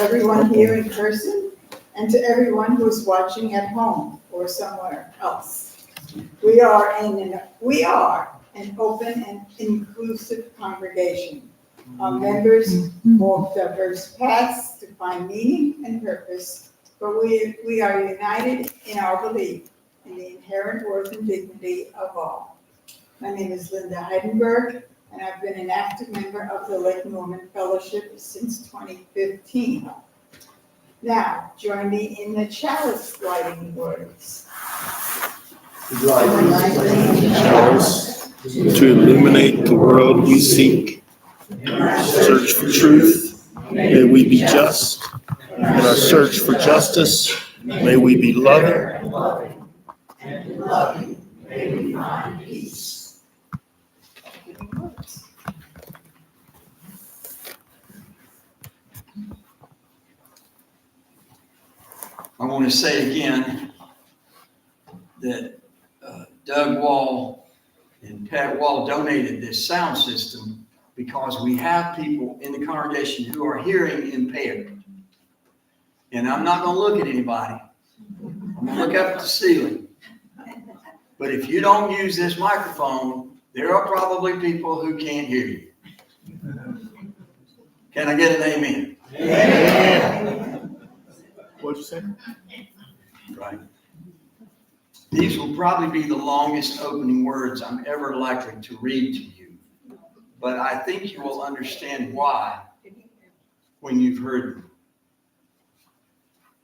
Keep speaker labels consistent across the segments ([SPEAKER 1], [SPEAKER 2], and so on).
[SPEAKER 1] everyone here in person and to everyone who is watching at home or somewhere else. We are an open and inclusive congregation. Our members walk diverse paths to find meaning and purpose, but we are united in our belief in the inherent worth and dignity of all. My name is Linda Heidenberg, and I've been an active member of the Lake Norman Fellowship since 2015. Now, join me in the chalice lighting words.
[SPEAKER 2] Chalice to illuminate the world we seek. Search for truth, may we be just. In our search for justice, may we be loving.
[SPEAKER 1] And in loving, may we find peace.
[SPEAKER 3] I want to say again that Doug Wall and Pat Wall donated this sound system because we have people in the congregation who are hearing impaired. And I'm not going to look at anybody. I'm going to look up at the ceiling. But if you don't use this microphone, there are probably people who can't hear you. Can I get an amen?
[SPEAKER 2] Amen. What'd you say?
[SPEAKER 3] Right. These will probably be the longest opening words I'm ever likely to read to you. But I think you will understand why when you've heard them.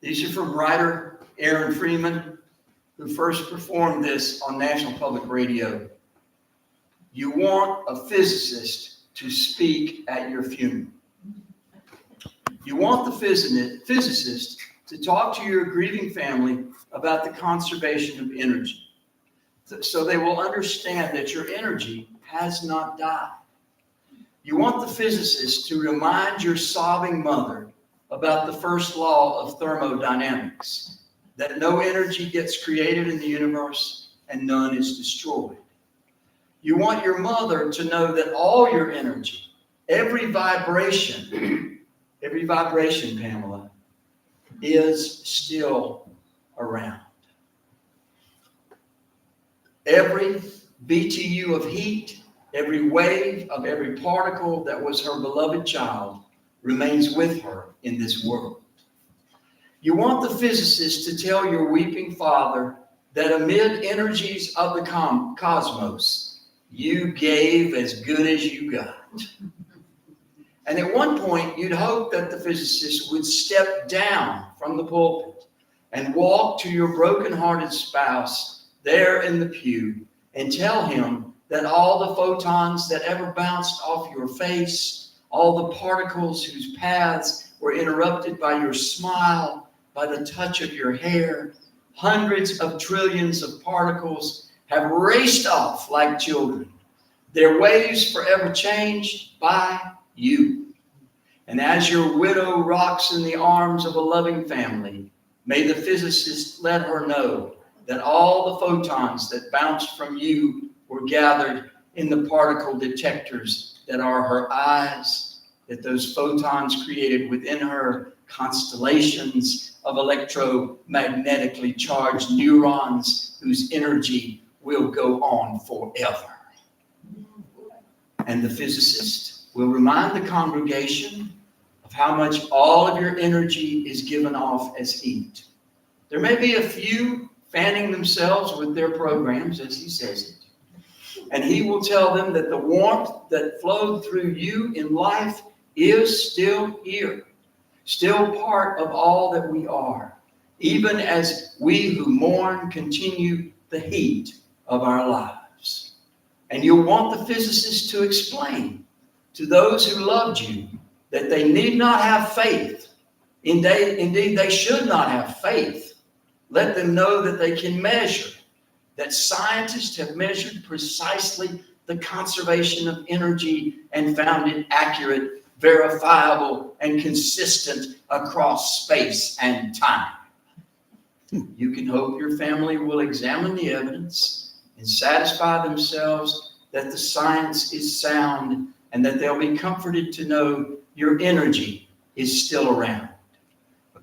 [SPEAKER 3] These are from writer Aaron Freeman, who first performed this on National Public Radio. You want a physicist to speak at your funeral. You want the physicist to talk to your grieving family about the conservation of energy, so they will understand that your energy has not died. You want the physicist to remind your sobbing mother about the first law of thermodynamics, that no energy gets created in the universe and none is destroyed. You want your mother to know that all your energy, every vibration, Pamela, is still around. Every BTU of heat, every wave of every particle that was her beloved child remains with her in this world. You want the physicist to tell your weeping father that amid energies of the cosmos, you gave as good as you got. And at one point, you'd hope that the physicist would step down from the pulpit and walk to your broken-hearted spouse there in the pew and tell him that all the photons that ever bounced off your face, all the particles whose paths were interrupted by your smile, by the touch of your hair, hundreds of trillions of particles have raced off like children, their ways forever changed by you. And as your widow rocks in the arms of a loving family, may the physicist let her know that all the photons that bounced from you were gathered in the particle detectors that are her eyes, that those photons created within her constellations of electromagnetically charged neurons whose energy will go on forever. And the physicist will remind the congregation of how much all of your energy is given off as heat. There may be a few fanning themselves with their programs, as he says it. And he will tell them that the warmth that flowed through you in life is still here, still part of all that we are, even as we who mourn continue the heat of our lives. And you'll want the physicist to explain to those who loved you that they need not have faith. Indeed, they should not have faith. Let them know that they can measure, that scientists have measured precisely the conservation of energy and found it accurate, verifiable, and consistent across space and time. You can hope your family will examine the evidence and satisfy themselves that the science is sound and that they'll be comforted to know your energy is still around.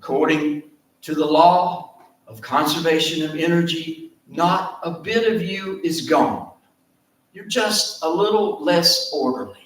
[SPEAKER 3] According to the law of conservation of energy, not a bit of you is gone. You're just a little less orderly.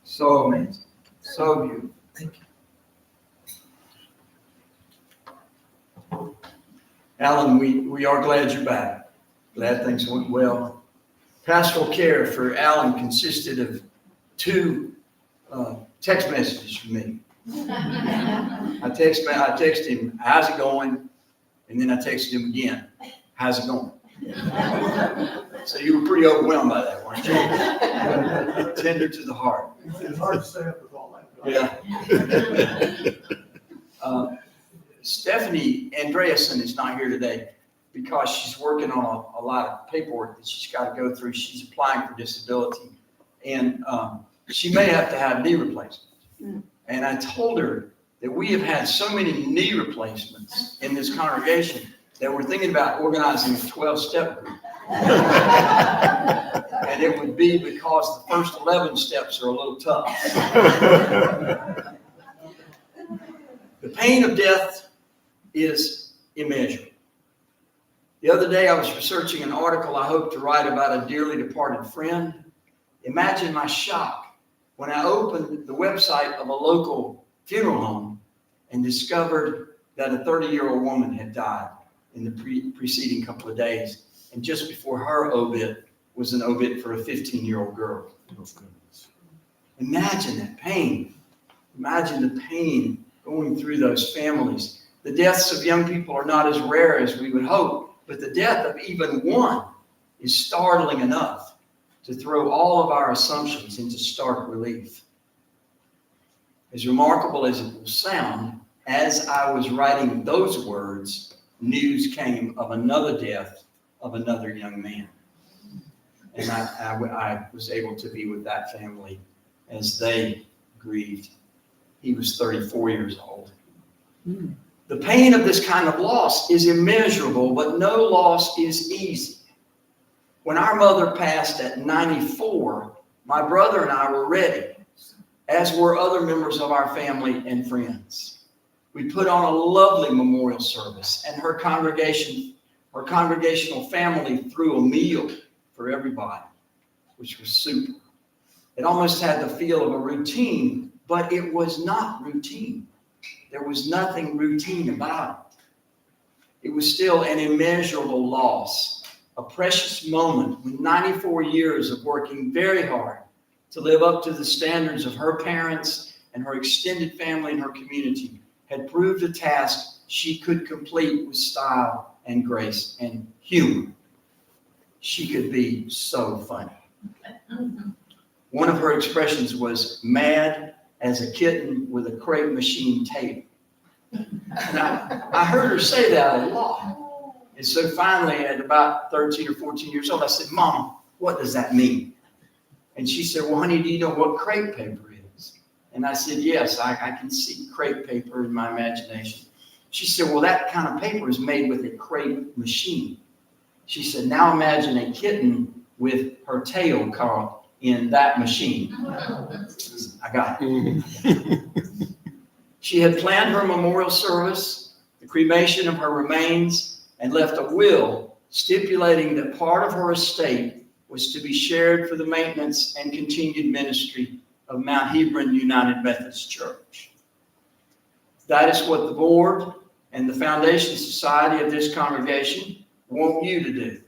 [SPEAKER 3] So amazing. So beautiful. Thank you. Alan, we are glad you're back. Glad things went well. Pastoral care for Alan consisted of 2 text messages from me. I text him, how's it going? And then I texted him again, how's it going? So you were pretty overwhelmed by that, weren't you? Tender to the heart.
[SPEAKER 4] It's hard to stay up with all that.
[SPEAKER 3] Yeah. Stephanie Andreasen is not here today because she's working on a lot of paperwork that she's got to go through. She's applying for disability, and she may have to have knee replacements. And I told her that we have had so many knee replacements in this congregation that we're thinking about organizing a 12-step group. And it would be because the first 11 steps are a little tough. The pain of death is immeasurable. The other day I was researching an article I hope to write about a dearly departed friend. Imagine my shock when I opened the website of a local funeral home and discovered that a 30-year-old woman had died in the preceding couple of days. And just before her obit was an obit for a 15-year-old girl. Imagine that pain. Imagine the pain going through those families. The deaths of young people are not as rare as we would hope, but the death of even one is startling enough to throw all of our assumptions into stark relief. As remarkable as it will sound, as I was writing those words, news came of another death of another young man. And I was able to be with that family as they grieved. He was 34 years old. The pain of this kind of loss is immeasurable, but no loss is easy. When our mother passed at 94, my brother and I were ready, as were other members of our family and friends. We put on a lovely memorial service, and her congregational family threw a meal for everybody, which was super. It almost had the feel of a routine, but it was not routine. There was nothing routine about it. It was still an immeasurable loss, a precious moment when 94 years of working very hard to live up to the standards of her parents and her extended family and her community had proved a task she could complete with style and grace and humor. She could be so funny. One of her expressions was mad as a kitten with a crepe machine tail. And I heard her say that a lot. And so finally, at about 13 or 14 years old, I said, Mama, what does that mean? And she said, well, honey, do you know what crepe paper is? And I said, yes, I can see crepe paper in my imagination. She said, well, that kind of paper is made with a crepe machine. She said, now imagine a kitten with her tail caught in that machine. I got it. She had planned her memorial service, the cremation of her remains, and left a will stipulating that part of her estate was to be shared for the maintenance and continued ministry of Mount Hebron United Methodist Church. That is what the board and the Foundation Society of this congregation want you to do,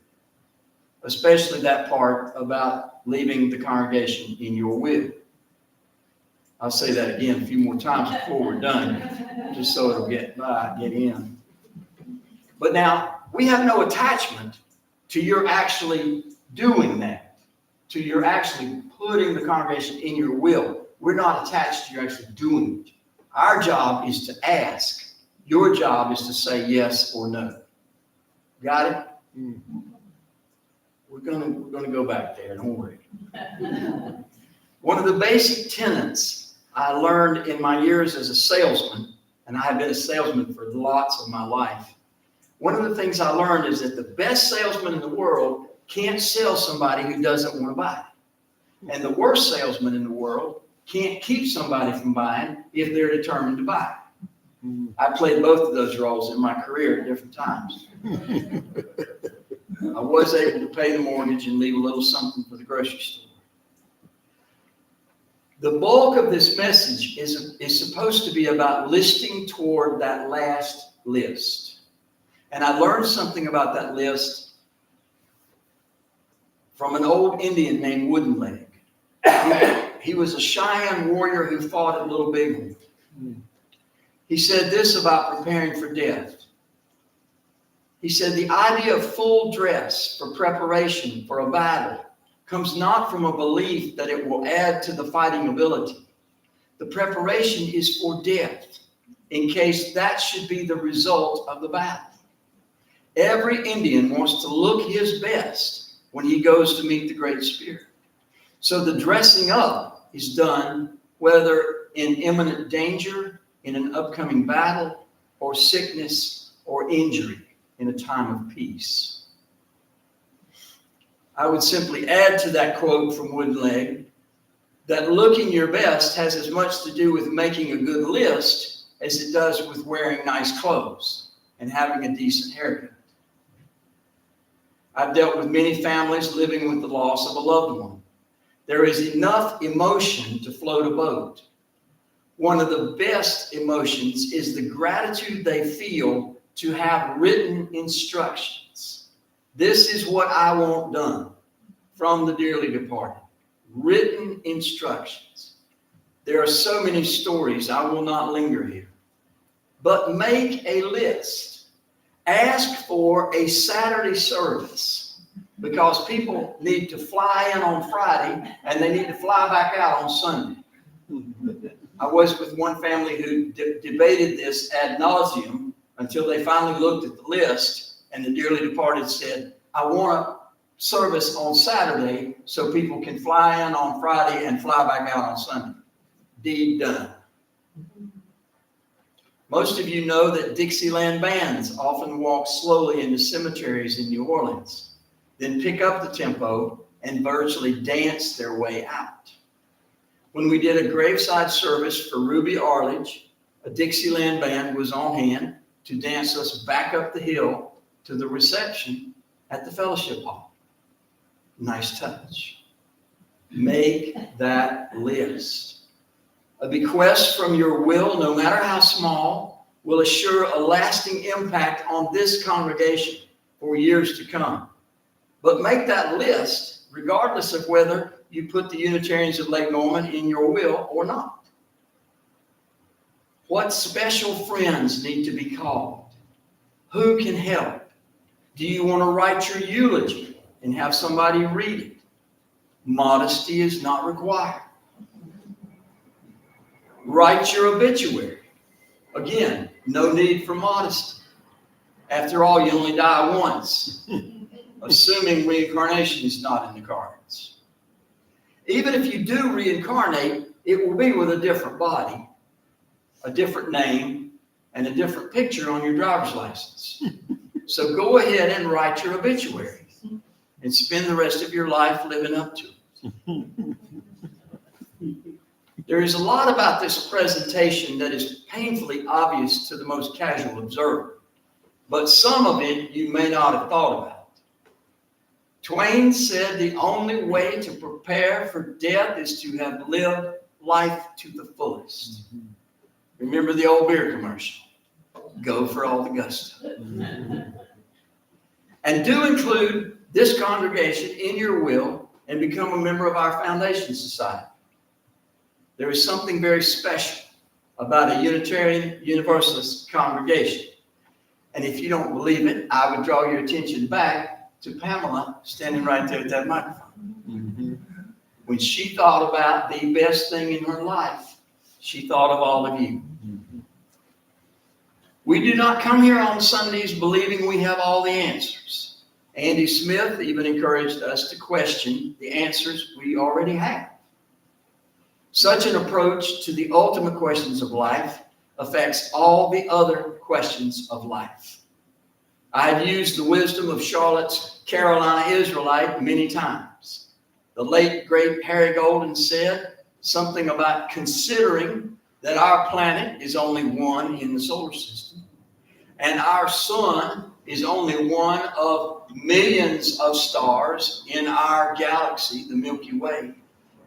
[SPEAKER 3] especially that part about leaving the congregation in your will. I'll say that again a few more times before we're done, just so it'll get in. But now, we have no attachment to your actually doing that, to your actually putting the congregation in your will. We're not attached to you actually doing it. Our job is to ask. Your job is to say yes or no. Got it? We're gonna go back there, don't worry. One of the basic tenets I learned in my years as a salesman, and I have been a salesman for lots of my life. One of the things I learned is that the best salesman in the world can't sell somebody who doesn't want to buy. And the worst salesman in the world can't keep somebody from buying if they're determined to buy. I played both of those roles in my career at different times. I was able to pay the mortgage and leave a little something for the grocery store. The bulk of this message is supposed to be about listing toward that last list. And I learned something about that list from an old Indian named Wooden Leg. He was a Cheyenne warrior who fought at Little Bighorn. He said this about preparing for death. He said, the idea of full dress for preparation for a battle comes not from a belief that it will add to the fighting ability. The preparation is for death, in case that should be the result of the battle. Every Indian wants to look his best when he goes to meet the Great Spirit. So the dressing up is done whether in imminent danger, in an upcoming battle, or sickness or injury in a time of peace. I would simply add to that quote from Wooden Leg that looking your best has as much to do with making a good list as it does with wearing nice clothes and having a decent haircut. I've dealt with many families living with the loss of a loved one. There is enough emotion to float a boat. One of the best emotions is the gratitude they feel to have written instructions. This is what I want done from the dearly departed. Written instructions. There are so many stories, I will not linger here. But make a list. Ask for a Saturday service because people need to fly in on Friday and they need to fly back out on Sunday. I was with one family who debated this ad nauseum until they finally looked at the list. And the dearly departed said, I want a service on Saturday so people can fly in on Friday and fly back out on Sunday. Deed done. Most of you know that Dixieland bands often walk slowly into cemeteries in New Orleans. then pick up the tempo and virtually dance their way out. When we did a graveside service for Ruby Arledge, a Dixieland band was on hand to dance us back up the hill to the reception at the fellowship hall. Nice touch. Make that list. A bequest from your will, no matter how small, will assure a lasting impact on this congregation for years to come. But make that list regardless of whether you put the Unitarians of Lake Norman in your will or not. What special friends need to be called? Who can help? Do you want to write your eulogy and have somebody read it? Modesty is not required. Write your obituary. Again, no need for modesty. After all, you only die once, assuming reincarnation is not in the cards. Even if you do reincarnate, it will be with a different body, a different name, and a different picture on your driver's license. So go ahead and write your obituary and spend the rest of your life living up to it. There is a lot about this presentation that is painfully obvious to the most casual observer, but some of it you may not have thought about. Twain said the only way to prepare for death is to have lived life to the fullest. Remember the old beer commercial? Go for all the gusto. And do include this congregation in your will and become a member of our foundation society. There is something very special about a Unitarian Universalist congregation. And if you don't believe it, I would draw your attention back to Pamela standing right there at that microphone. When she thought about the best thing in her life, she thought of all of you. We do not come here on Sundays believing we have all the answers. Andy Smith even encouraged us to question the answers we already have. Such an approach to the ultimate questions of life affects all the other questions of life. I have used the wisdom of Charlotte's Carolina Israelite many times. The late, great Harry Golden said something about considering that our planet is only one in the solar system, and our sun is only one of millions of stars in our galaxy, the Milky Way.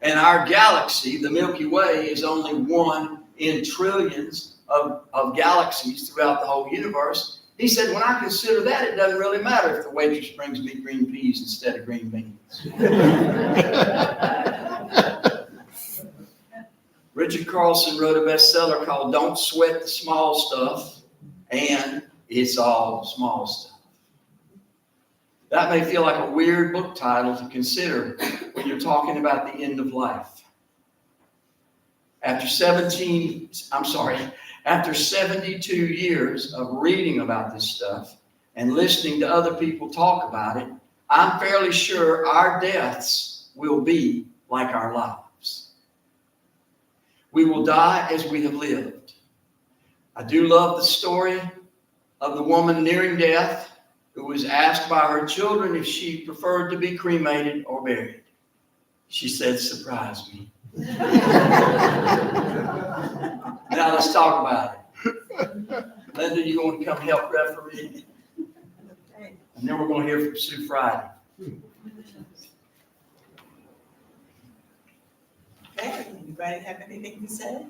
[SPEAKER 3] And our galaxy, the Milky Way, is only one in trillions of galaxies throughout the whole universe. He said, when I consider that, it doesn't really matter if the waitress brings me green peas instead of green beans. Richard Carlson wrote a bestseller called Don't Sweat the Small Stuff, and it's all small stuff. That may feel like a weird book title to consider when you're talking about the end of life. After 72 years of reading about this stuff and listening to other people talk about it, I'm fairly sure our deaths will be like our lives. We will die as we have lived. I do love the story of the woman nearing death who was asked by her children if she preferred to be cremated or buried. She said, "Surprise me." Now let's talk about it. Linda, you want to come help referee? And then we're going to hear from Sue Friday.
[SPEAKER 1] Okay, anybody have anything to say?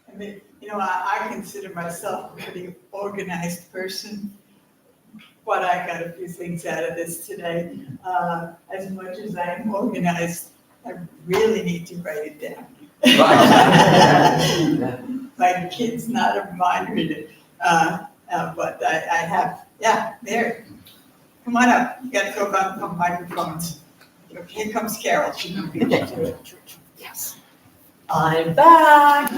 [SPEAKER 1] I mean, I consider myself a pretty organized person, but I got a few things out of this today. As much as I am organized, I really need to write it down. My kid's not a mind reader, but I have, there. Come on up. You got to go back on microphones. Here comes Carol. She can do it. Yes.
[SPEAKER 5] I'm back.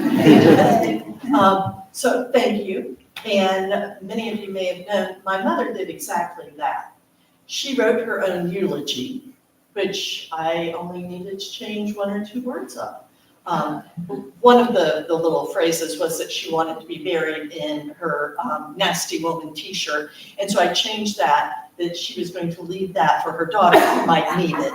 [SPEAKER 5] So thank you. And many of you may have known, my mother did exactly that. She wrote her own eulogy, which I only needed to change one or two words of. One of the little phrases was that she wanted to be buried in her nasty woman t-shirt. And so I changed that she was going to leave that for her daughter who might need it.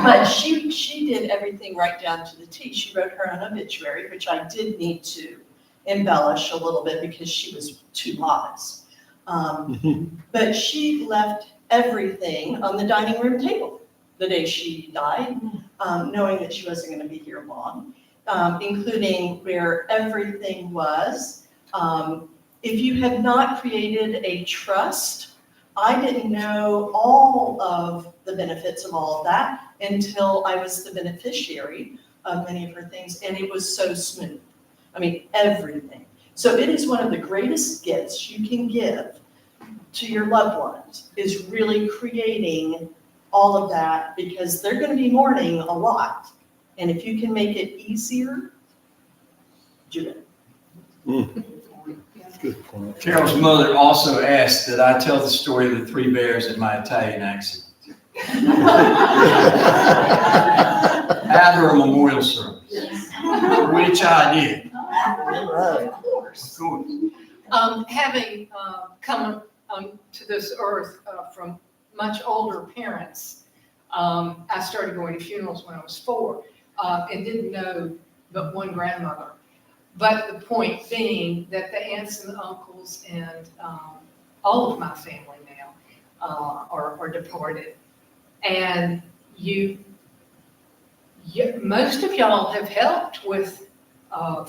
[SPEAKER 5] But she did everything right down to the T. She wrote her own obituary, which I did need to embellish a little bit because she was too modest. But she left everything on the dining room table the day she died, knowing that she wasn't going to be here long, including where everything was. If you had not created a trust, I didn't know all of the benefits of all of that until I was the beneficiary of many of her things, and it was so smooth. I mean, everything. So it is one of the greatest gifts you can give to your loved ones, is really creating all of that, because they're going to be mourning a lot. And if you can make it easier, do it.
[SPEAKER 2] Good point.
[SPEAKER 3] Carol's mother also asked that I tell the story of the 3 bears in my Italian accent at her memorial service, which I did.
[SPEAKER 2] Right.
[SPEAKER 3] Of course.
[SPEAKER 6] Having come to this earth from much older parents, I started going to funerals when I was 4 and didn't know but one grandmother. But the point being that the aunts and uncles and all of my family now are departed. And most of y'all have helped with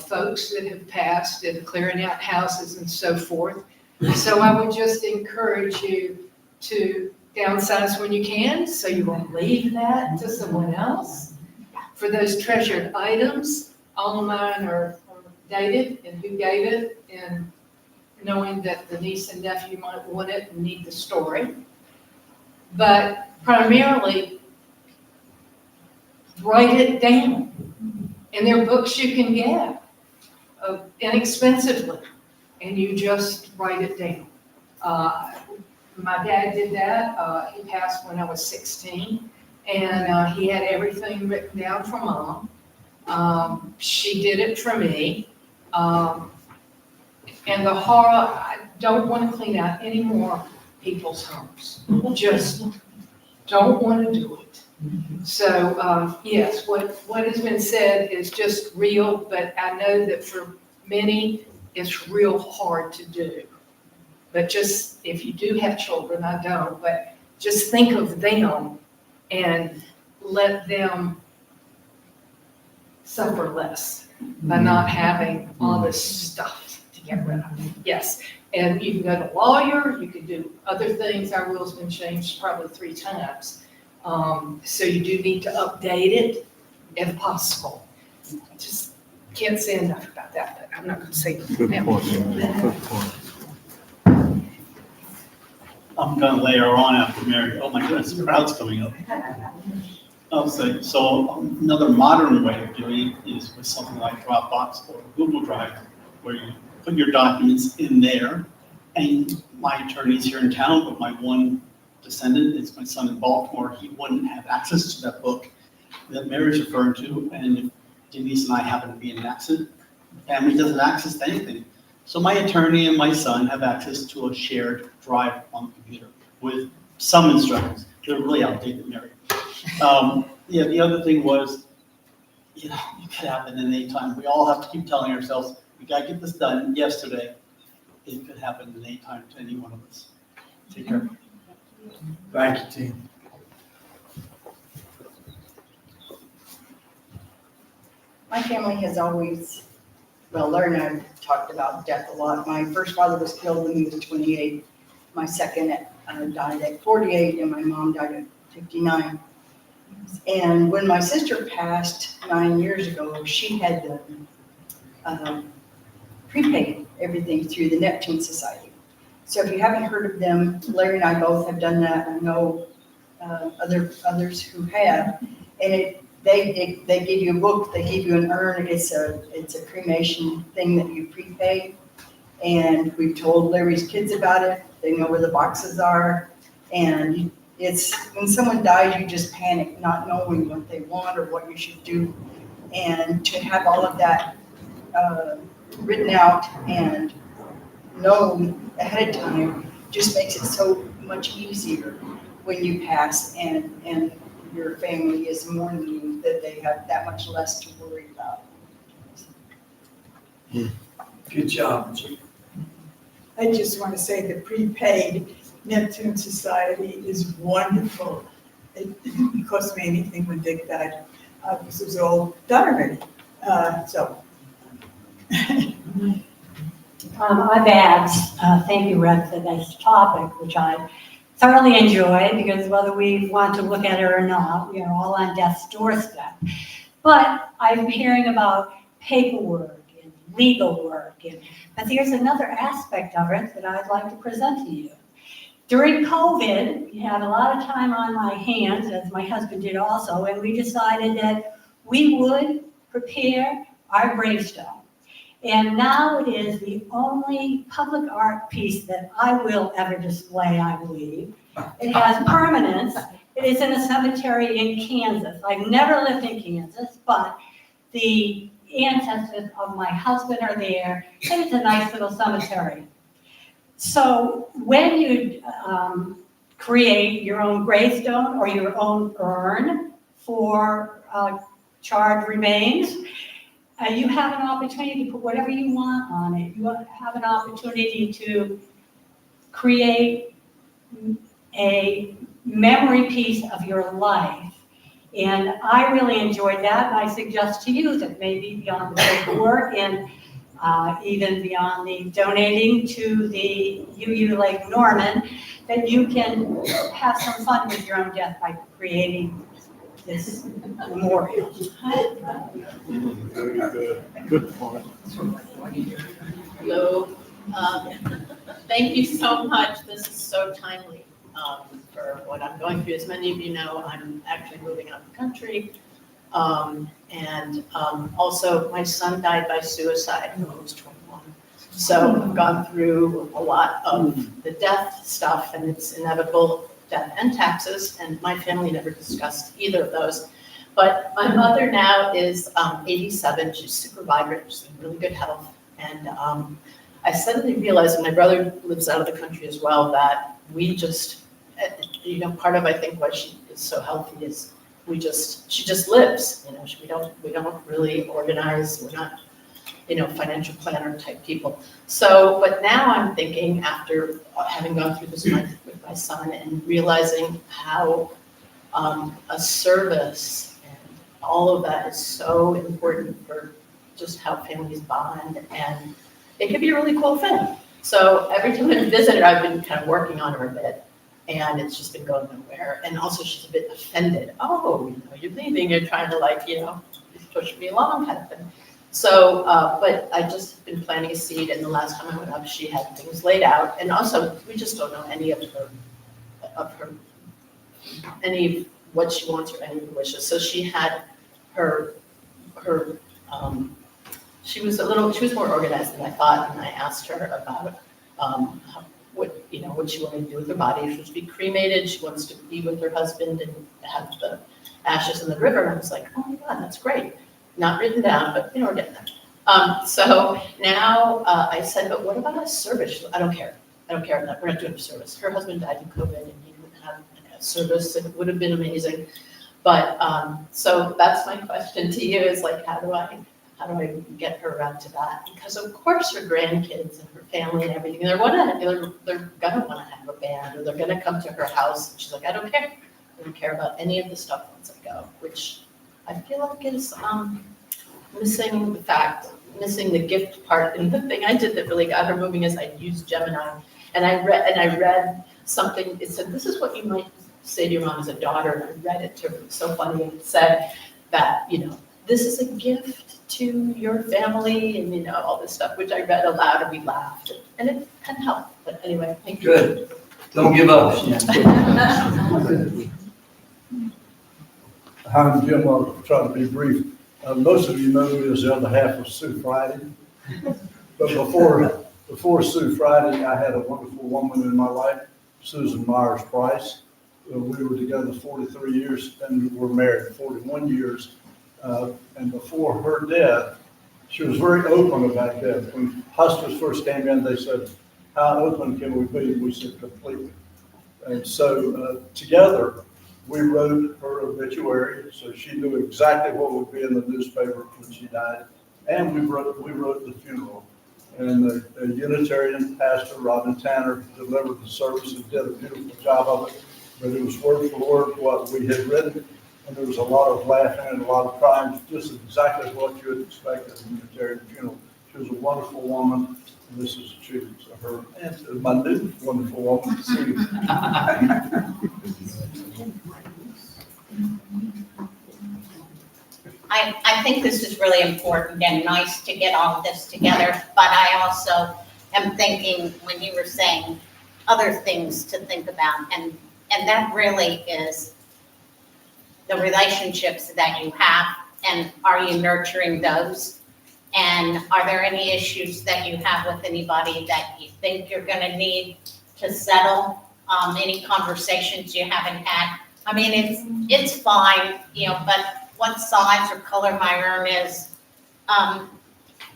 [SPEAKER 6] folks that have passed and clearing out houses and so forth. So I would just encourage you to downsize when you can, so you won't leave that to someone else. For those treasured items, all of mine are dated and who gave it, and knowing that the niece and nephew might want it and need the story. But primarily, write it down. And there are books you can get inexpensively, and you just write it down. My dad did that. He passed when I was 16, and he had everything written down for Mom. She did it for me. And the horror, I don't want to clean out any more people's homes. Just don't want to do it. So, yes, what has been said is just real, but I know that for many, it's real hard to do. But just, if you do have children, I don't, but just think of them and let them suffer less by not having all this stuff to get rid of. Yes, and you can go to a lawyer, you can do other things. Our will's been changed probably 3 times. So you do need to update it if possible. I just can't say enough about that, but I'm not going to say it
[SPEAKER 2] Good
[SPEAKER 6] now.
[SPEAKER 2] point. Good point.
[SPEAKER 4] I'm gonna layer on after Mary. Oh my goodness, the crowd's coming up. So another modern way of doing it is with something like Dropbox or Google Drive, where you put your documents in there. And my attorney's here in town, but my one descendant is my son in Baltimore. He wouldn't have access to that book that Mary's referring to. And if Denise and I happen to be in an accident, the family doesn't have access to anything. So my attorney and my son have access to a shared drive on the computer with some instructions. They're really outdated, Mary. The other thing was, it could happen at any time. We all have to keep telling ourselves, we gotta get this done yesterday. It could happen at any time to any one of us. Take care.
[SPEAKER 3] Thank you, Tim.
[SPEAKER 7] My family has always, Larry and I have talked about death a lot. My first father was killed when he was 28. My second died at 48, and my mom died at 59. And when my sister passed 9 years ago, she had prepaid everything through the Neptune Society. So if you haven't heard of them, Larry and I both have done that. I know others who have. And they give you a book, they give you an urn. It's a cremation thing that you prepay. And we've told Larry's kids about it. They know where the boxes are. And It's, when someone dies, you just panic, not knowing what they want or what you should do. And to have all of that written out and known ahead of time just makes it so much easier when you pass and your family is mourning you, that they have that much less to worry about.
[SPEAKER 3] Good job, Chief.
[SPEAKER 1] I just want to say the prepaid Neptune Society is wonderful. It didn't cost me anything when Dick died. This was all done already.
[SPEAKER 8] I'm Babs. Thank you, Red, for this topic, which I thoroughly enjoy, because whether we want to look at it or not, we are all on death's doorstep. But I'm hearing about paperwork and legal work, but there's another aspect of it that I'd like to present to you. During COVID, we had a lot of time on my hands, as my husband did also, and we decided that we would prepare our gravestone. And now it is the only public art piece that I will ever display, I believe. It has permanence. It is in a cemetery in Kansas. I've never lived in Kansas, but the ancestors of my husband are there, and it's a nice little cemetery. So when you create your own gravestone or your own urn for charred remains, you have an opportunity to put whatever you want on it. You have an opportunity to create a memory piece of your life. And I really enjoyed that, and I suggest to you that maybe beyond the paperwork and even beyond the donating to the UU Lake Norman, that you can have some fun with your own death by creating this memorial.
[SPEAKER 2] Very good. Good point.
[SPEAKER 9] Hello. Thank you so much. This is so timely for what I'm going through. As many of you know, I'm actually moving out of the country. Also, my son died by suicide when he was 21. So I've gone through a lot of the death stuff, and it's inevitable, death and taxes, and my family never discussed either of those. But my mother now is 87. She's super vibrant. She's in really good health. And I suddenly realized, and my brother lives out of the country as well, that we just, part of I think why she is so healthy is she just lives. We don't really organize. We're not, financial planner type people. So, but now I'm thinking, after having gone through this with my son and realizing how a service and all of that is so important for just how families bond, and it could be a really cool thing. So every time I visit her, I've been kind of working on her a bit, and it's just been going nowhere. And also she's a bit offended. Oh, you're leaving, you're trying to push me along kind of thing. So, but I just been planting a seed, and the last time I went up, she had things laid out. And also, we just don't know any of what she wants or any wishes. So she had she was more organized than I thought, and I asked her about what she wanted to do with her body. She wants to be cremated. She wants to be with her husband and have the ashes in the river. And I was like, oh my God, that's great. Not written down, but we're getting there. So now I said, but what about a service? I don't care. We're not doing a service. Her husband died in COVID, and he didn't have a service, and it would have been amazing. But so that's my question to you: is how do I get her around to that? Because of course her grandkids and her family and everything, they're gonna want to have a band, or they're gonna come to her house. And she's like, I don't care. I don't care about any of the stuff once I go, which I feel like is missing the gift part. And the thing I did that really got her moving is I used Gemini, and I read something. It said, this is what you might say to your mom as a daughter, and I read it to her. It was so funny. And it said that, this is a gift to your family, and all this stuff, which I read aloud, and we laughed, and it can help. But anyway, thank you.
[SPEAKER 3] Good. Don't give up.
[SPEAKER 10] Hi, I'm Jim. I'll try to be brief. Most of you know me as the other half of Sue Friday. But before Sue Friday, I had a wonderful woman in my life, Susan Myers Price, We were together 43 years and were married 41 years. And before her death, she was very open about that. When hospice first came in, they said, how open can we be? We said, completely. And so together, we wrote her obituary, so she knew exactly what would be in the newspaper when she died. And we wrote the funeral. And the Unitarian pastor, Robin Tanner, delivered the service and did a beautiful job of it. But it was word for word what we had written. And there was a lot of laughing and a lot of crying, just exactly what you would expect at a Unitarian funeral. She was a wonderful woman. And this is a tribute to her and my new wonderful woman, Sue.
[SPEAKER 11] I think this is really important and nice to get all of this together, but I also am thinking when you were saying other things to think about, and that really is the relationships that you have, and are you nurturing those? And are there any issues that you have with anybody that you think you're gonna need to settle? Any conversations you haven't had? I mean, it's fine, you know, but what size or color my urn is, I'm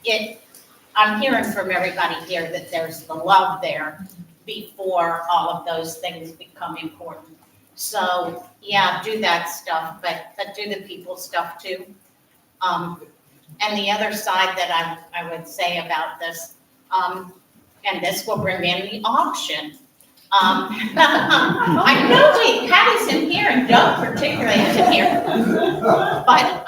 [SPEAKER 11] hearing from everybody here that there's the love there before all of those things become important. So, yeah, do that stuff, but do the people stuff too. And the other side that I would say about this, and this will bring in the auction. I know Patty's in here and Doug particularly is in here. But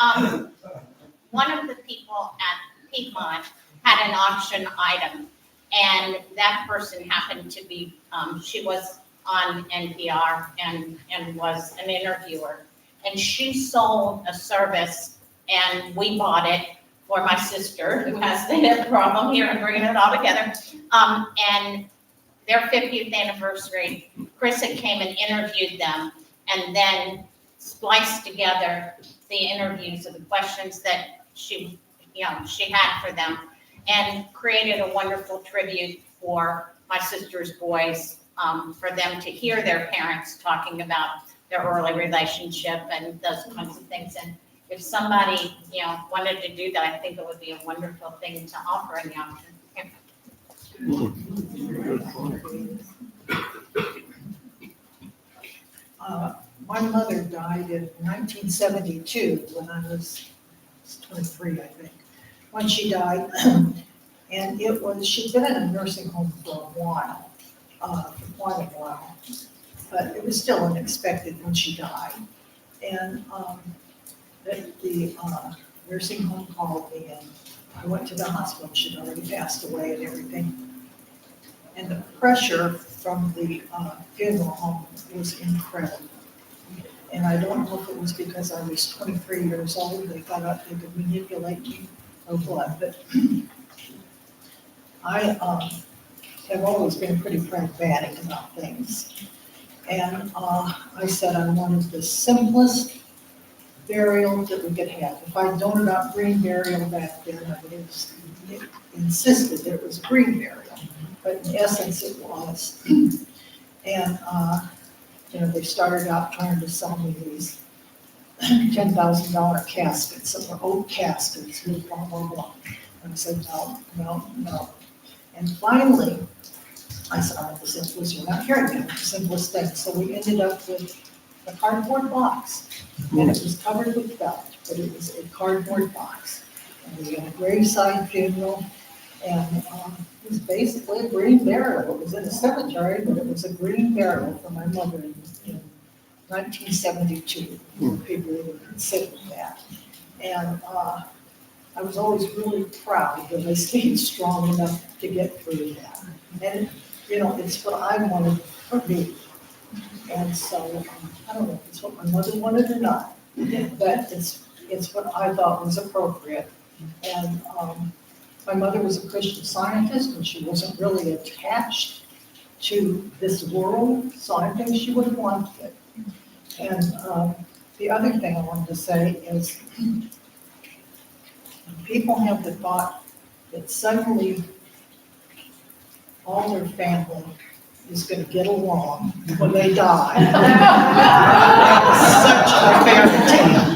[SPEAKER 11] one of the people at Piedmont had an auction item, and that person happened to be, she was on NPR and was an interviewer. And she sold a service, and we bought it for my sister, who has the hip problem here and bringing it all together. And their 50th anniversary, Krista came and interviewed them and then spliced together the interviews of the questions that she had for them and created a wonderful tribute for my sister's boys, for them to hear their parents talking about their early relationship and those kinds of things. And if somebody, wanted to do that, I think it would be a wonderful thing to offer in the auction.
[SPEAKER 12] My mother died in 1972 when I was 23, I think, when she died. And she'd been in a nursing home for quite a while, but it was still unexpected when she died. And the nursing home called me, and I went to the hospital. She'd already passed away and everything. And the pressure from the funeral home was incredible. And I don't know if it was because I was 23 years old, they thought they could manipulate me or what, but I have always been pretty pragmatic about things. And I said I wanted the simplest burial that we could have. If I'd known about green burial back then, I would have insisted that it was a green burial. But in essence, it was. And, they started out trying to sell me these $10,000 caskets that were oak caskets, blah, blah, blah. And I said, no. And finally, I said, all right, the simplest, you're not hearing me, the simplest thing. So we ended up with a cardboard box. And it was covered with felt, but it was a cardboard box. And we had a graveside funeral, and it was basically a green burial. It was in a cemetery, but it was a green burial for my mother in 1972. People would consider that. And I was always really proud that I stayed strong enough to get through that. And, it's what I wanted for me. And so, I don't know if it's what my mother wanted or not, but it's what I thought was appropriate. And my mother was a Christian Scientist, and she wasn't really attached to this world, so I think she would have wanted it. And the other thing I wanted to say is, people have the thought that suddenly all their family is gonna get along when they die. Such a fairy tale.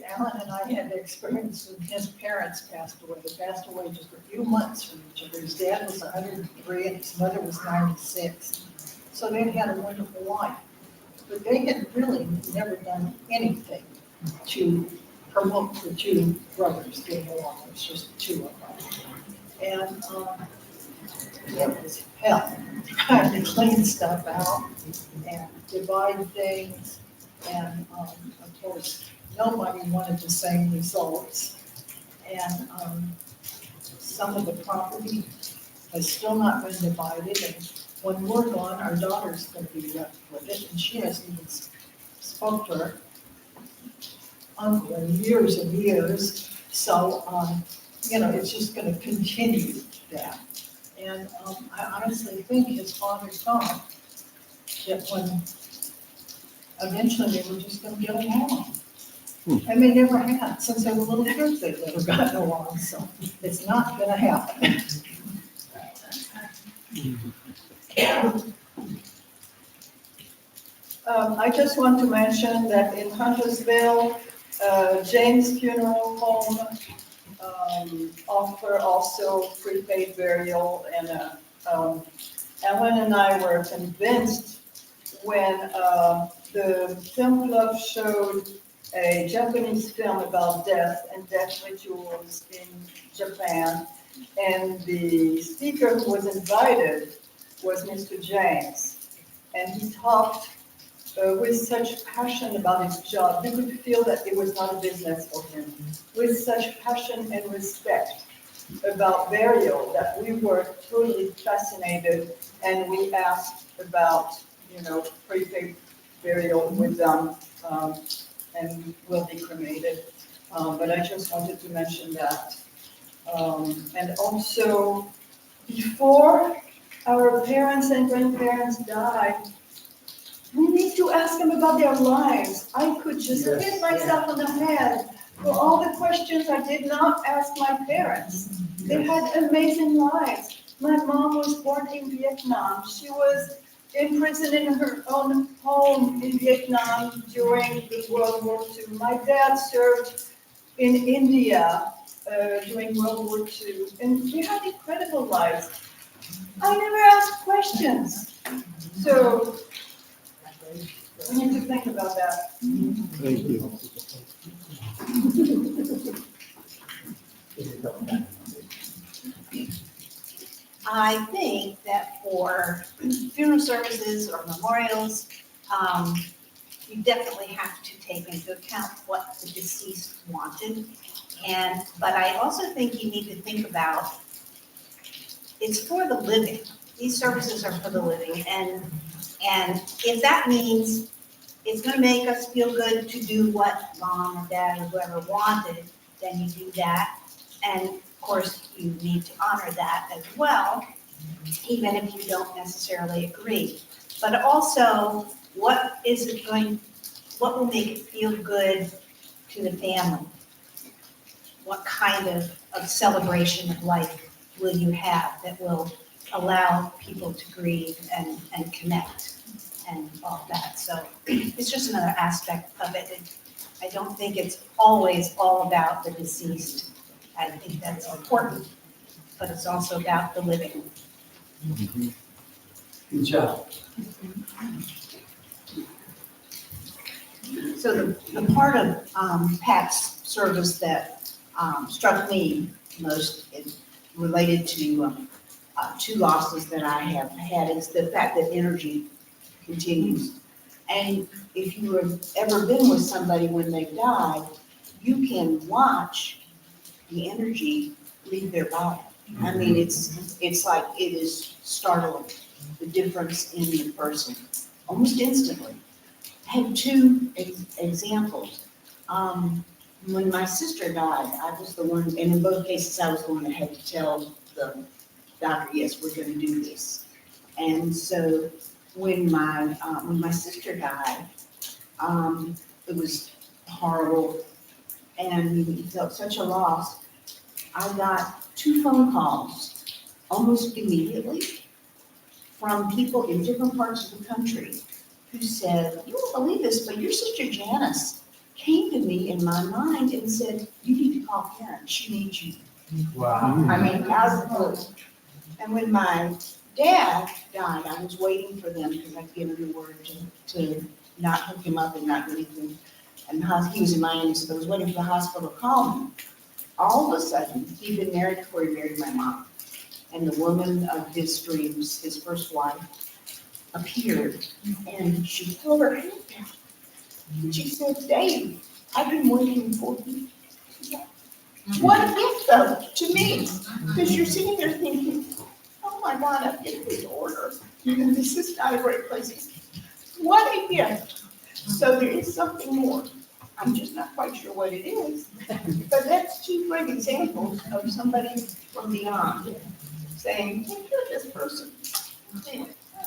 [SPEAKER 12] Alan and I had the experience when his parents passed away. They passed away just a few months from each other. His dad was 103 and his mother was 96. So they had a wonderful life. But they had really never done anything to promote the two brothers getting along. It was just the two of them. And it was hell trying to clean stuff out and divide things. And of course, nobody wanted the same results. And some of the property has still not been divided. And when we're gone, our daughter's going to be left with it. And she hasn't even spoke to her uncle in years and years. So, it's just going to continue that. And I honestly think his father thought that when eventually they were just going to get along. And they never had. Since they were little kids, they've never gotten along. So it's not going to happen. I just want to mention that in Huntersville, James Funeral Home offer also prepaid burial, and Ellen and I were convinced when the film club showed a Japanese film about death and death rituals in Japan, and the speaker who was invited was Mr. James, and he talked with such passion about his job. You could feel that it was not a business for him, with such passion and respect about burial that we were totally fascinated, and we asked about, prepaid burial with them, and will be cremated. But I just wanted to mention that. And also, before our parents and grandparents died, we need to ask them about their lives. I could just hit myself on the head for all the questions I did not ask my parents. They had amazing lives. My mom was born in Vietnam. She was imprisoned in her own home in Vietnam during the World War II. My dad served in India during World War II, and we had incredible lives. I never asked questions. So we need to think about that.
[SPEAKER 2] Thank you.
[SPEAKER 13] I think that for funeral services or memorials, you definitely have to take into account what the deceased wanted. But I also think you need to think about, it's for the living. These services are for the living. And if that means it's going to make us feel good to do what mom or dad or whoever wanted, then you do that. And of course, you need to honor that as well, even if you don't necessarily agree. But also, what will make it feel good to the family? What kind of celebration of life will you have that will allow people to grieve and connect and all that? So it's just another aspect of it. I don't think it's always all about the deceased. I think that's important, but it's also about the living.
[SPEAKER 3] Good job.
[SPEAKER 13] So the part of Pat's service that struck me most related to two losses that I have had is the fact that energy continues. And if you have ever been with somebody when they died, you can watch the energy leave their body. I mean, it's like it is startling, the difference in the person, almost instantly. I have two examples. When my sister died, I was the one, and in both cases, I was the one that had to tell the doctor, yes, we're going to do this. And so when my sister died, it was horrible, and we felt such a loss. I got 2 phone calls almost immediately from people in different parts of the country who said, "You won't believe this, but your sister Janice came to me in my mind and said, you need to call Karen, she needs you."
[SPEAKER 10] Wow.
[SPEAKER 13] I mean, out of the blue. And when my dad died, I was waiting for them because I'd given the word to not hook him up and not do anything. And he was in Miami, so I was waiting for the hospital to call me. All of a sudden, he'd been married before he married my mom. And the woman of his dreams, his first wife, appeared and she held her hand down. And she said, "Dave, I've been waiting for you." What a gift though, to me, because you're sitting there thinking, "Oh my God, I've given this order, and this is not a great place." What a gift. So there is something more. I'm just not quite sure what it is, but that's 2 great examples of somebody from beyond saying, "Take care of this person."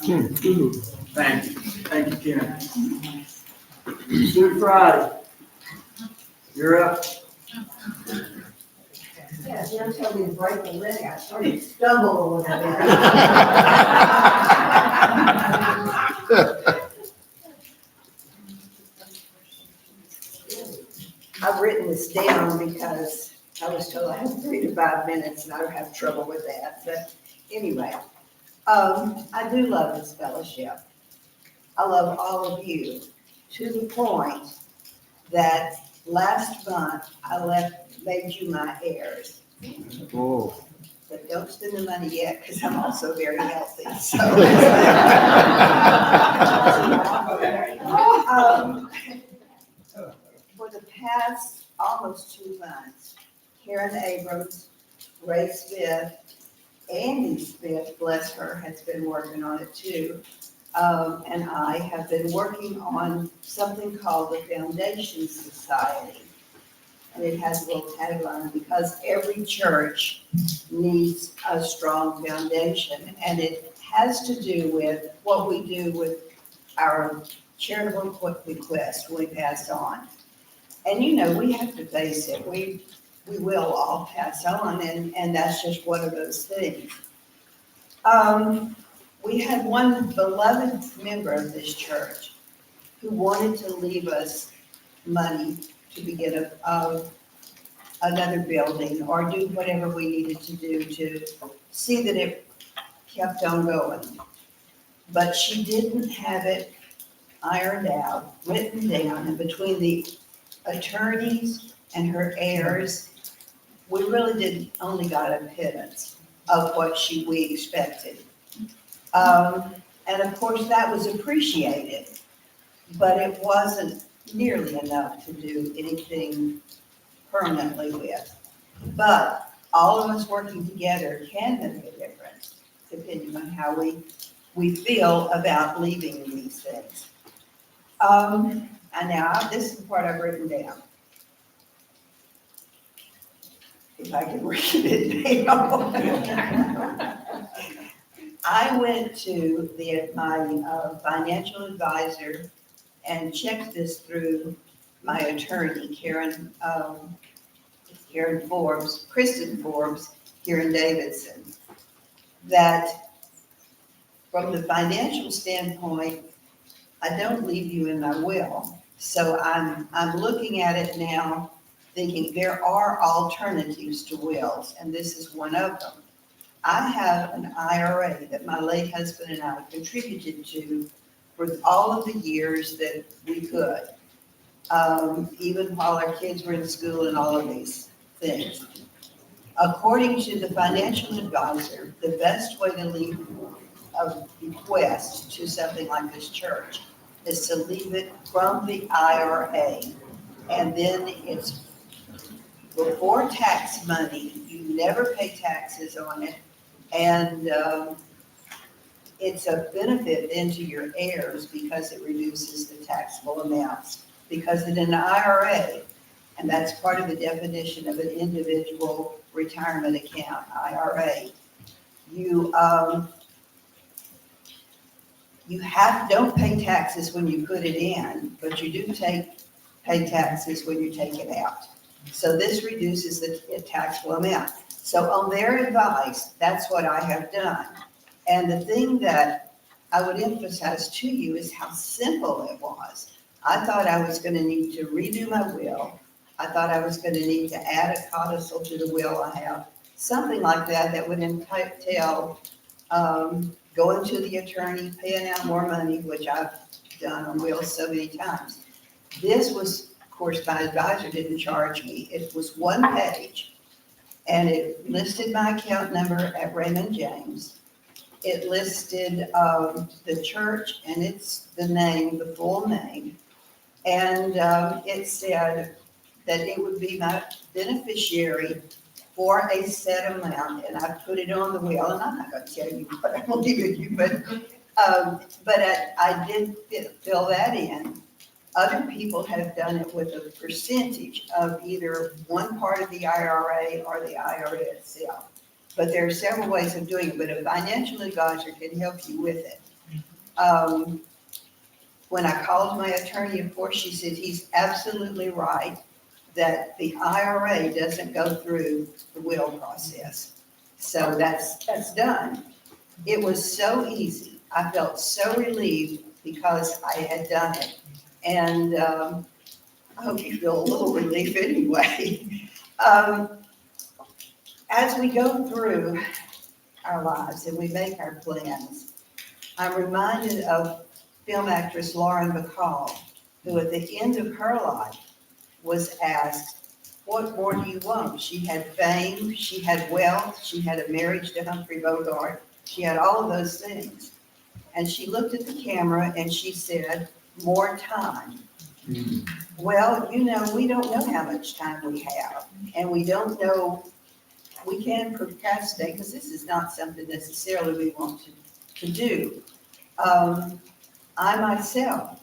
[SPEAKER 3] Thank you. Thank you, Karen. Sue Friday. You're up.
[SPEAKER 14] Yeah, Jim told me to break the leg. I started to stumble a little bit. I've written this down because I was told I have 3 to 5 minutes and I have trouble with that. But anyway, I do love this fellowship. I love all of you to the point that last month I made you my heirs.
[SPEAKER 2] Oh.
[SPEAKER 14] But don't spend the money yet because I'm also very healthy. So. For the past almost 2 months, Karen Abrams, Ray Smith, Andy Smith, bless her, has been working on it too. And I have been working on something called the Foundation Society. And it has a little tagline, because every church needs a strong foundation. And it has to do with what we do with our charitable bequest we pass on. And you know, we have to face it. We will all pass on, and that's just one of those things. We had one beloved member of this church who wanted to leave us money to begin another building or do whatever we needed to do to see that it kept on going. But she didn't have it ironed out, written down, and between the attorneys and her heirs, we really only got a pittance of what we expected. And of course, that was appreciated, but it wasn't nearly enough to do anything permanently with. But all of us working together can make a difference, depending on how we feel about leaving these things. And now, this is the part I've written down. If I can read it down. I went to my financial advisor and checked this through my attorney, Kristen Forbes, Karen Davidson, that from the financial standpoint, I don't leave you in my will. So I'm looking at it now, thinking there are alternatives to wills, and this is one of them. I have an IRA that my late husband and I contributed to for all of the years that we could, even while our kids were in school and all of these things. According to the financial advisor, the best way to leave a bequest to something like this church is to leave it from the IRA. And then it's before tax money, you never pay taxes on it. And it's a benefit then to your heirs because it reduces the taxable amounts. Because in an IRA, and that's part of the definition of an individual retirement account, IRA, you don't pay taxes when you put it in, but you do pay taxes when you take it out. So this reduces the taxable amount. So on their advice, that's what I have done. And the thing that I would emphasize to you is how simple it was. I thought I was gonna need to redo my will. I thought I was gonna need to add a codicil to the will I have, something like that, that would entail, going to the attorney, paying out more money, which I've done on wills so many times. This was, of course, my advisor didn't charge me. It was one page, and it listed my account number at Raymond James. It listed the church, and it's the name, the full name. And it said that it would be my beneficiary for a set amount, and I put it on the will, and I'm not gonna tell you what I'm leaving you, but I did fill that in. Other people have done it with a percentage of either one part of the IRA or the IRA itself. But there are several ways of doing it, but a financial advisor can help you with it. When I called my attorney, of course, she said he's absolutely right that the IRA doesn't go through the will process. So that's done. It was so easy. I felt so relieved because I had done it. And I hope you feel a little relief anyway. As we go through our lives and we make our plans, I'm reminded of film actress Lauren Bacall, who at the end of her life was asked, what more do you want? She had fame, she had wealth, she had a marriage to Humphrey Bogart, she had all of those things. And she looked at the camera and she said, more time. Well, you know, we don't know how much time we have, and we don't know, we can procrastinate because this is not something necessarily we want to do. I myself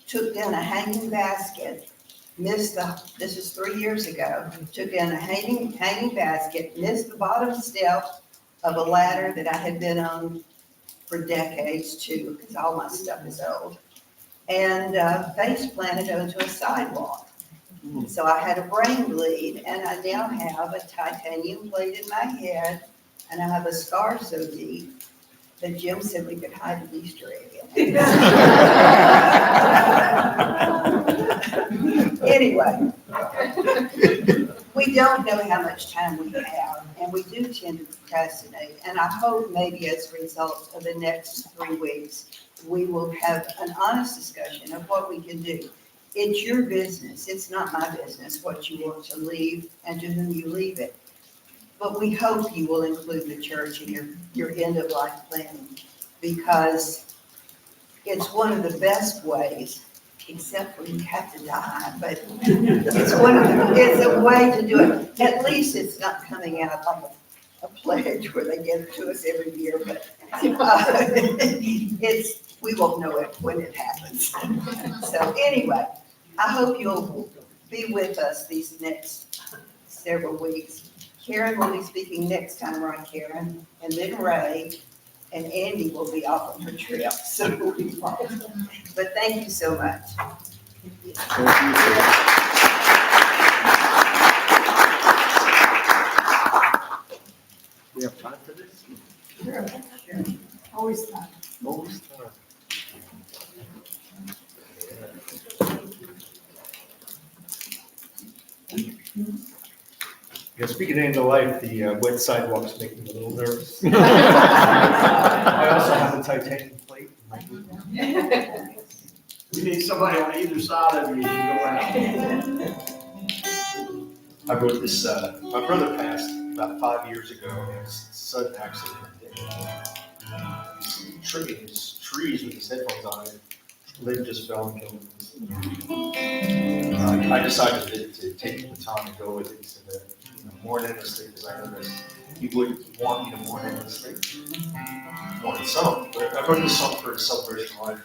[SPEAKER 14] took down a hanging basket, this is 3 years ago, took down a hanging basket, missed the bottom step of a ladder that I had been on for decades too, because all my stuff is old, and face planted onto a sidewalk. So I had a brain bleed, and I now have a titanium plate in my head, and I have a scar so deep that Jim said we could hide an Easter egg in it. Anyway, we don't know how much time we have, and we do tend to procrastinate. And I hope maybe as a result of the next 3 weeks, we will have an honest discussion of what we can do. It's your business. It's not my business what you want to leave and to whom you leave it. But we hope you will include the church in your end of life planning, because it's one of the best ways, except when you have to die, but it's a way to do it. At least it's not coming out like a pledge where they give it to us every year, but we won't know it when it happens. So anyway, I hope you'll be with us these next several weeks. Karen will be speaking next time, right, Karen? And then Ray, and Andy will be off on her trip, so we'll be fine. But thank you so much.
[SPEAKER 2] We have time for this?
[SPEAKER 1] Sure, sure. Always time.
[SPEAKER 2] Always time.
[SPEAKER 15] Yeah, speaking of end of life, the wet sidewalks make me a little nervous. I also have a titanium plate.
[SPEAKER 10] We need somebody on either side of you as you go out.
[SPEAKER 15] I wrote this, my brother passed about 5 years ago in a sudden accident. His trees with his headphones on, and lid just fell and killed him. I decided to take the time to go with it. He said that, mourn endlessly, because I know that he would want me to mourn endlessly. More than some, but I wrote this song for a celebration of life.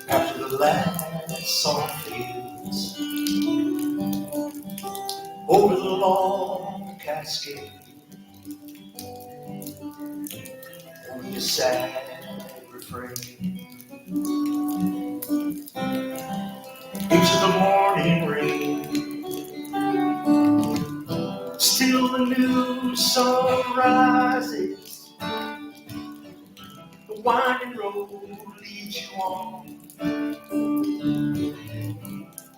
[SPEAKER 15] After the last song fades over the long cascade, sad refrain. Into the morning rain, still the new sun rises. The winding road leads you on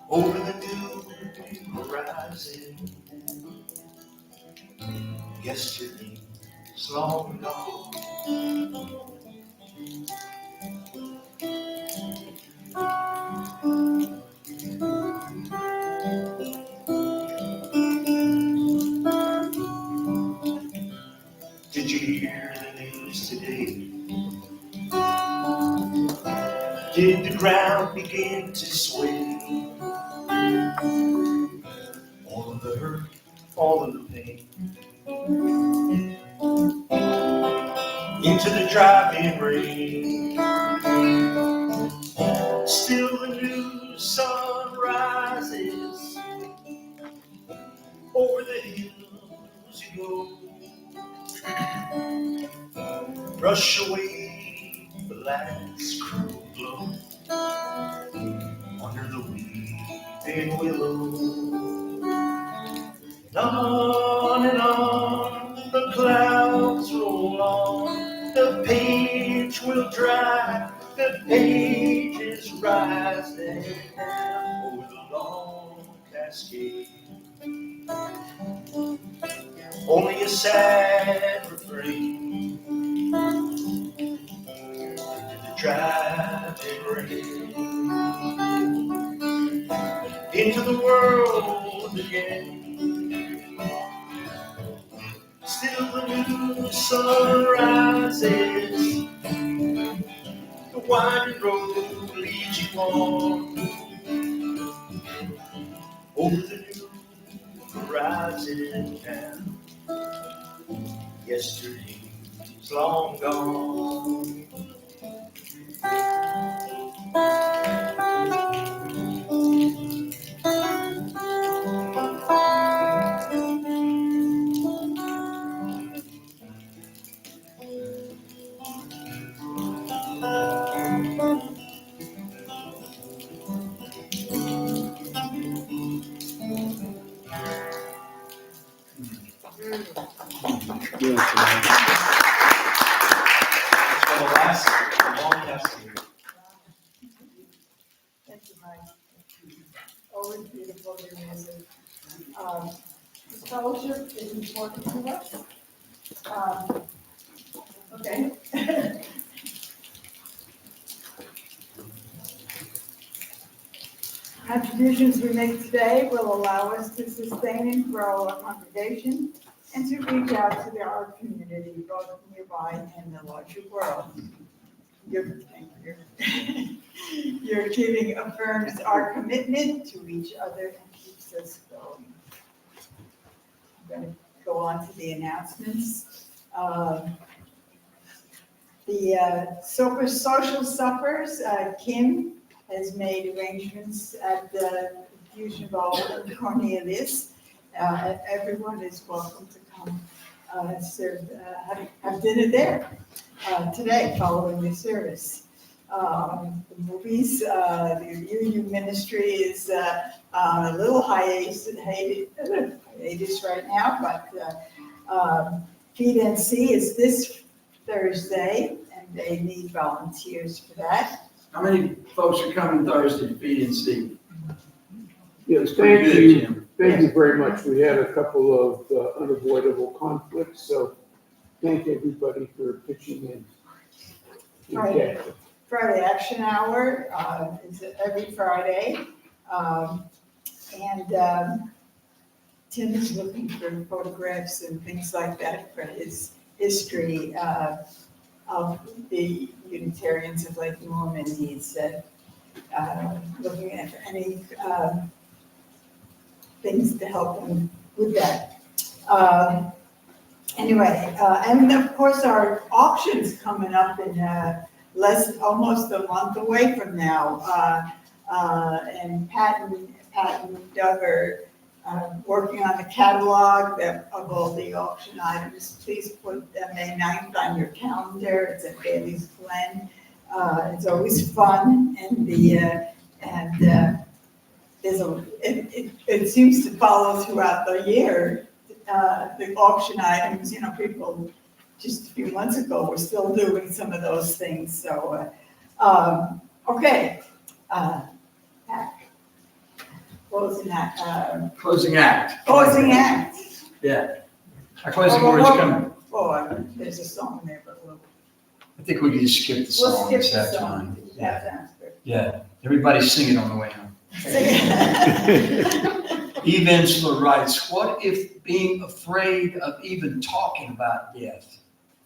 [SPEAKER 15] over the new horizon. Yesterday's long gone. Did you hear the news today? Did the ground begin to sway? All of the hurt, all of the pain, into the driving rain. Still the new sun rises. Over the hills you go. Brush away the last cruel glow. Under the weeping willow. And on the clouds roll on. The page will dry. The page is rising over the long cascade. Only a sad refrain into the driving rain. Into the world again. Still the new sun rises. The winding road leads you on over the new horizon now. Yesterday's long gone. For the last long cascade.
[SPEAKER 1] Thank you, Mike. Always beautiful, your music. This fellowship is important to us. Okay. Contributions we make today will allow us to sustain and grow our congregation and to reach out to our community, both nearby and the larger world. Your giving affirms our commitment to each other and keeps us going. I'm going to go on to the announcements. The social suppers, Kim has made arrangements at the Fusion Bowl in Cornelius. Everyone is welcome to come have dinner there today following the service. The movies, the UU ministry is on a little hiatus right now, but Feed and See is this Thursday, and they need volunteers for that.
[SPEAKER 3] How many folks are coming Thursday to Feed and See?
[SPEAKER 16] Yes,
[SPEAKER 3] Pretty
[SPEAKER 16] thank
[SPEAKER 3] good,
[SPEAKER 16] you.
[SPEAKER 3] Jim.
[SPEAKER 16] Thank you very much. We had a couple of unavoidable conflicts, so thank everybody for pitching in.
[SPEAKER 1] Friday Action Hour is every Friday. Tim is looking for photographs and things like that for his history of the Unitarians of Lake Norman. He's looking at any things to help him with that. And of course, our auction's coming up in almost a month away from now. And Pat and Doug are working on the catalog of all the auction items. Please put May 9th on your calendar. It's at Bailey's Glen. It's always fun, and it seems to follow throughout the year. The auction items, people just a few months ago were still doing some of those things. So, okay. Closing act.
[SPEAKER 3] Closing act.
[SPEAKER 1] Closing act.
[SPEAKER 3] Yeah. Our closing words come.
[SPEAKER 1] Oh, there's a song there, but
[SPEAKER 3] I think we can just skip the
[SPEAKER 1] we'll
[SPEAKER 3] song
[SPEAKER 1] skip
[SPEAKER 3] this
[SPEAKER 1] the
[SPEAKER 3] after
[SPEAKER 1] song.
[SPEAKER 3] time.
[SPEAKER 1] That sounds good.
[SPEAKER 3] Yeah. Everybody sing it on the way home.
[SPEAKER 1] Sing it.
[SPEAKER 3] Eve Ensler writes, what if being afraid of even talking about death?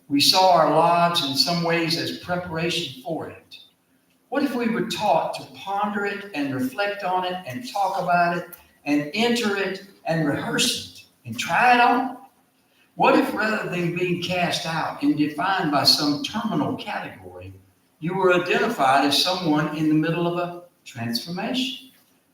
[SPEAKER 3] We saw our lives in some ways as preparation for it. What if we were taught to ponder it and reflect on it and talk about it and enter it and rehearse it and try it on? What if rather than being cast out and defined by some terminal category, you were identified as someone in the middle of a transformation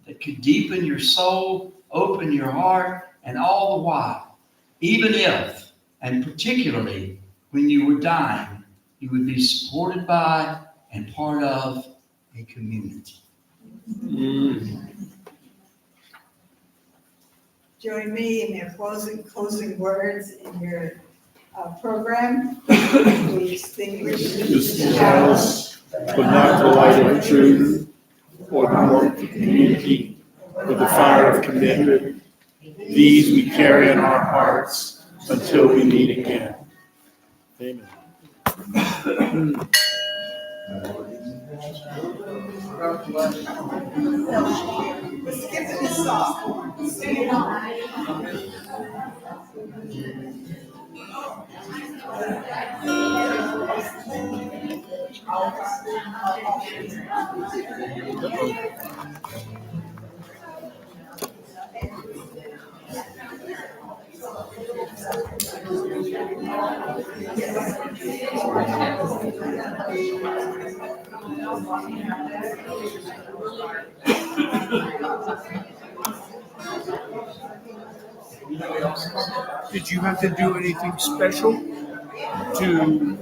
[SPEAKER 3] that could deepen your soul, open your heart, and all the while, even if, and particularly when you were dying, you would be supported by and part of a community.
[SPEAKER 1] Join me in their closing words in your program. We extinguish
[SPEAKER 2] This house, but not the light of truth, or the warmth of community, or the fire of commitment. These we carry in our hearts until we meet again. Amen.
[SPEAKER 1] We're skipping this song. Sing it on.
[SPEAKER 16] Did you have to do anything special to?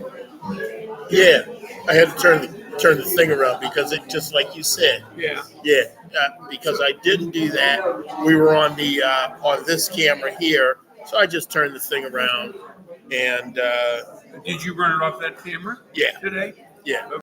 [SPEAKER 2] Yeah, I had to turn the thing around because it just like you said.
[SPEAKER 16] Yeah.
[SPEAKER 2] Yeah, because I didn't do that. We were on the on this camera here, so I just turned the thing around and.
[SPEAKER 16] Did you run it off that camera?
[SPEAKER 2] Yeah.
[SPEAKER 16] Today?
[SPEAKER 2] Yeah.